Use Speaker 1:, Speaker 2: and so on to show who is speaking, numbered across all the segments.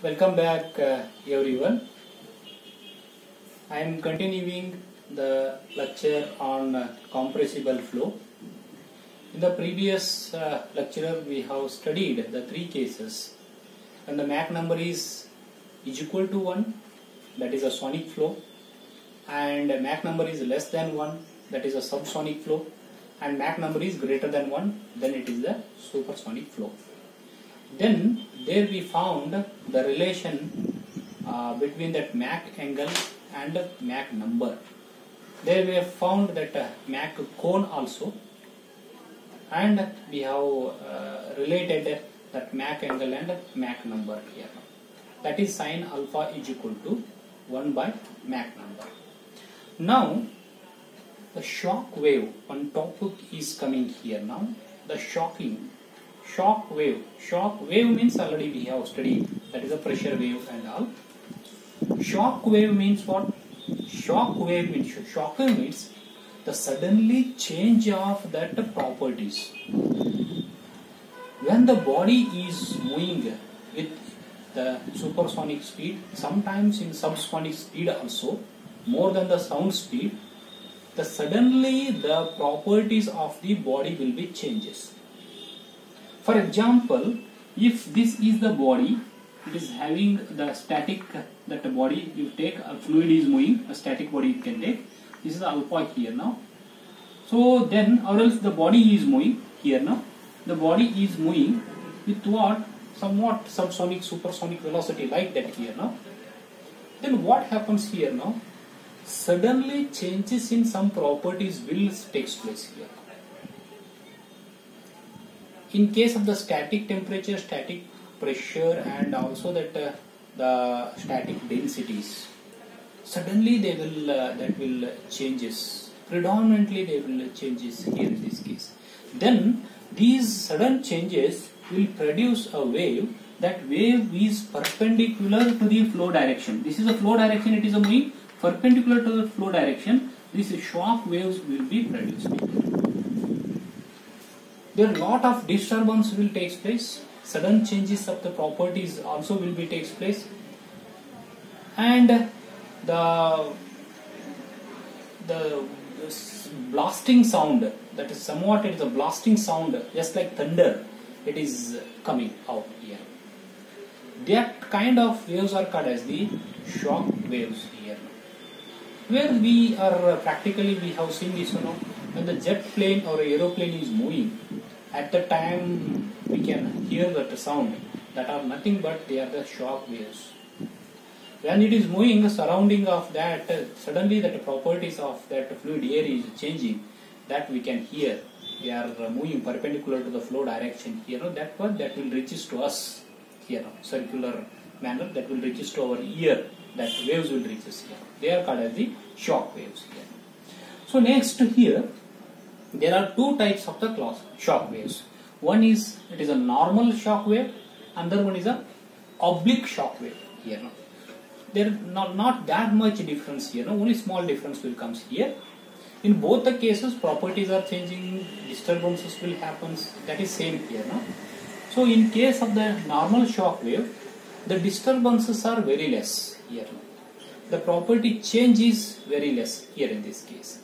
Speaker 1: Welcome back, everyone. I am continuing the lecture on compressible flow. In the previous lecture, we have studied the three cases. When the Mach number is equal to 1, that is a sonic flow, and Mach number is less than 1, that is a subsonic flow, and Mach number is greater than 1, then it is the supersonic flow. Then there we found the relation between that Mach angle and Mach number. There we have found that Mach cone also, and we have related that Mach angle and Mach number here. That is sin alpha is equal to 1 by Mach number. Now the shock wave, one topic is coming here now. The shock wave. Shock wave means already we have studied, that is a pressure wave and all. Shock wave means what? Shock wave means the suddenly change of that properties. When the body is moving with the supersonic speed, sometimes in subsonic speed also, more than the sound speed, suddenly the properties of the body will be changes. For example, if this is the body, it is having the static, that the body you take, a fluid is moving, a static body you can take. This is alpha here now. So then, or else the body is moving here now. The body is moving with what? Somewhat subsonic, supersonic velocity like that here now. Then what happens here now? Suddenly changes in some properties will takes place here. In case of the static temperature, static pressure, and also that the static densities, suddenly they will that will changes. Predominantly they will changes here in this case. Then these sudden changes will produce a wave. That wave is perpendicular to the flow direction. This is a flow direction. It is a moving perpendicular to the flow direction. These shock waves will be produced. There are lot of disturbance will take place. Sudden changes of the properties also will be takes place, and the blasting sound, that is somewhat, it is a blasting sound, just like thunder. It is coming out here. That kind of waves are called as the shock waves here. Where we are practically we have seen this, when the jet plane or aeroplane is moving, at the time we can hear that sound, that are nothing but they are the shock waves. When it is moving, the surrounding of that, suddenly that properties of that fluid air is changing, that we can hear. They are moving perpendicular to the flow direction here. That will reaches to us here, circular manner, that will reaches to our ear. That waves will reach us here. They are called as the shock waves here. So next here, there are two types of the shock waves. One is, it is a normal shock wave, another one is a oblique shock wave here. There is not that much difference here. Only small difference will comes here. In both the cases, properties are changing, disturbances will happen. That is same here. So in case of the normal shock wave, the disturbances are very less here. The property change is very less here in this case,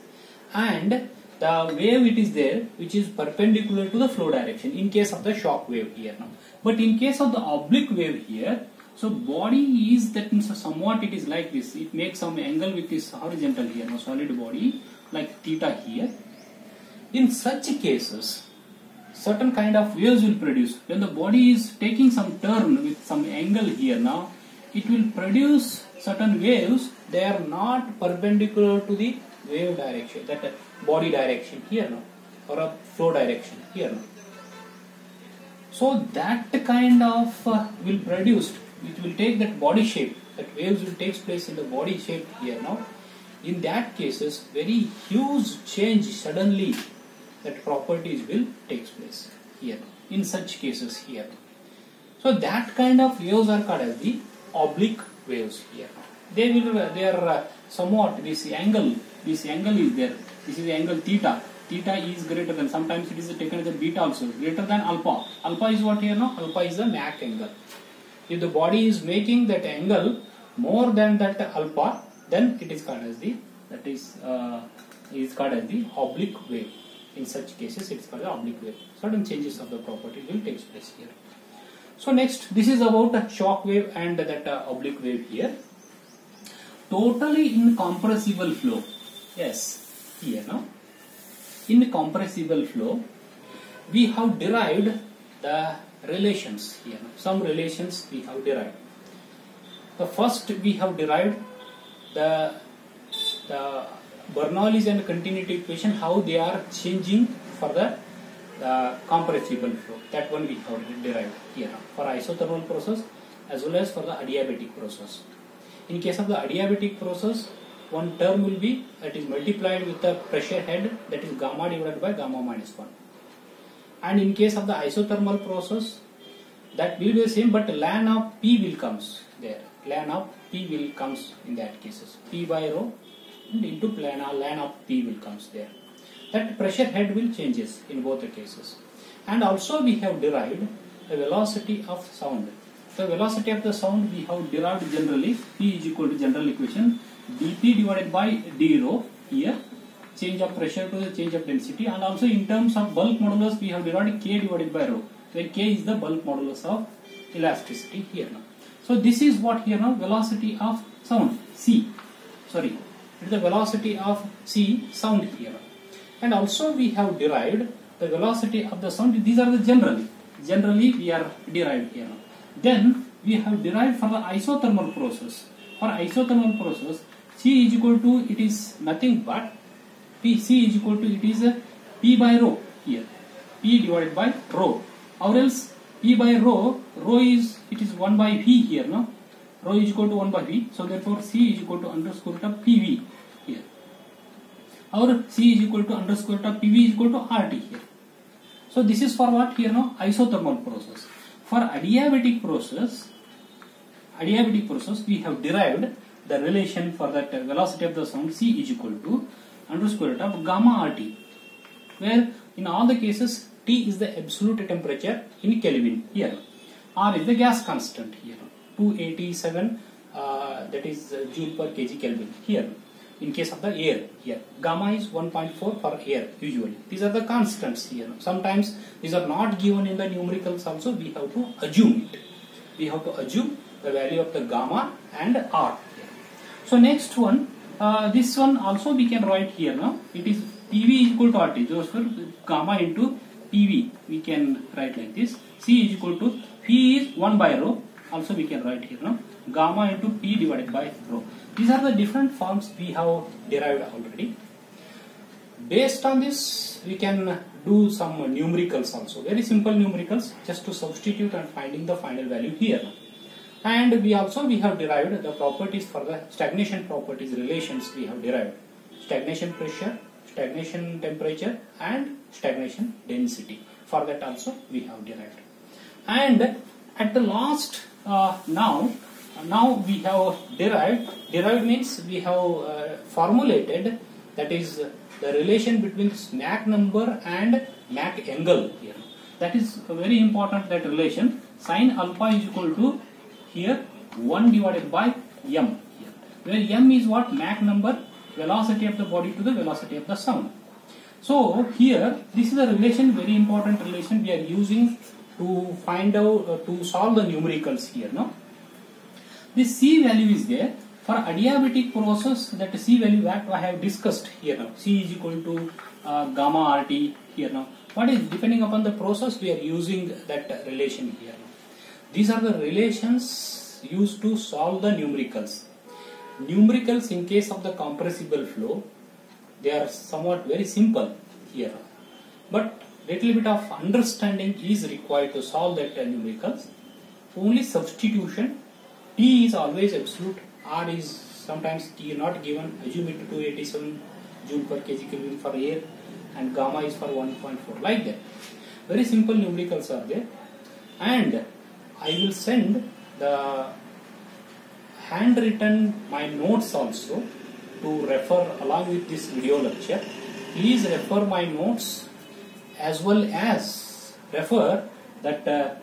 Speaker 1: and the wave it is there which is perpendicular to the flow direction in case of the shock wave here now. But in case of the oblique wave here, so body is, that means somewhat it is like this. It makes some angle with this horizontal here, solid body like theta here. In such cases, certain kind of waves will produce. When the body is taking some turn with some angle here now, it will produce certain waves. They are not perpendicular to the wave direction, that body direction here now, or a flow direction here now. So that kind of will produce, which will take that body shape, that waves will take place in the body shape here now. In that cases, very huge change suddenly, that properties will take place here in such cases here. So that kind of waves are called as the oblique waves here. They are somewhat, this angle is there. This is the angle theta. theta is greater than, sometimes it is taken as a beta also, greater than alpha. Alpha is what here now? Alpha is the Mach angle. If the body is making that angle more than that alpha, then it is called as the oblique wave. In such cases, it is called the oblique wave. Certain changes of the property will take place here. So next, this is about shock wave and that oblique wave here. Totally incompressible flow. Yes, here now. Incompressible flow, we have derived the relations here. Some relations we have derived. The first we have derived the Bernoulli's and continuity equation, how they are changing for the compressible flow. That one we have derived here for isothermal process as well as for the adiabatic process. In case of the adiabatic process, one term will be, that is multiplied with the pressure head, that is gamma divided by gamma minus 1. And in case of the isothermal process, that will be the same, but ln of P will comes there. Ln of P will comes in that cases. P by rho and into ln of P will comes there. That pressure head will changes in both the cases. And also we have derived the velocity of sound. The velocity of the sound we have derived generally, P is equal to general equation, dP divided by d rho here, change of pressure to the change of density, and also in terms of bulk modulus we have derived K divided by rho, where K is the bulk modulus of elasticity here now. So this is what here now, velocity of sound, C, sorry, it is the velocity of C sound here. And also we have derived the velocity of the sound, these are the generally we are derived here now. Then we have derived for the isothermal process. For isothermal process, C is equal to, it is nothing but C is equal to, it is P by rho here, P divided by rho, or else P by rho is, it is 1 by V here, no? Rho is equal to 1 by V, so therefore C is equal to under square root of PV here, or C is equal to under square root of PV is equal to RT here. So this is for what here now, isothermal process. For adiabatic process we have derived the relation for that velocity of the sound, C is equal to under square root of gamma RT, where in all the cases T is the absolute temperature in Kelvin here, R is the gas constant here, 287 that is joule per kg Kelvin here. In case of the air here, gamma is 1.4 for air usually. These are the constants here. Sometimes these are not given in the numericals also, we have to assume it. We have to assume the value of the gamma and R here. So next one, this one also we can write here now. It is PV is equal to RT. Just for gamma into PV we can write like this. C is equal to P is 1 by rho. Also we can write here now. Gamma into P divided by rho. These are the different forms we have derived already. Based on this, we can do some numericals also. Very simple numericals, just to substitute and finding the final value here. And we have derived the properties for the stagnation properties relations we have derived. Stagnation pressure, stagnation temperature and stagnation density. For that also we have derived. And at the last, now we have derived means we have formulated, that is the relation between Mach number and Mach angle here. That is very important, that relation. Sin alpha is equal to here 1 divided by m here, where m is what? Mach number, velocity of the body to the velocity of the sound. So here this is a relation, very important relation we are using to find out, to solve the numericals here now. This C value is there. For adiabatic process, that C value that I have discussed here now. C is equal to gamma RT here now. What is, depending upon the process we are using that relation here now. These are the relations used to solve the numericals. Numericals in case of the compressible flow, they are somewhat very simple here. But little bit of understanding is required to solve that numericals. Only substitution. T is always absolute, R is sometimes T not given, assume it to 287 joule per kg Kelvin for air, and gamma is for 1.4, like that. Very simple numericals are there. And I will send the handwritten my notes also to refer along with this video lecture. Please refer my notes as well as refer that the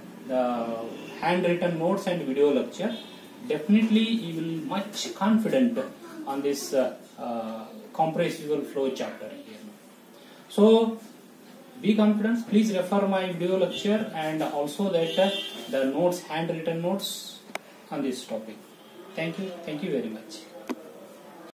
Speaker 1: handwritten notes and video lecture, definitely you will much confident on this compressible flow chapter here. So be confident. Please refer my video lecture and also that the notes, handwritten notes on this topic. Thank you very much.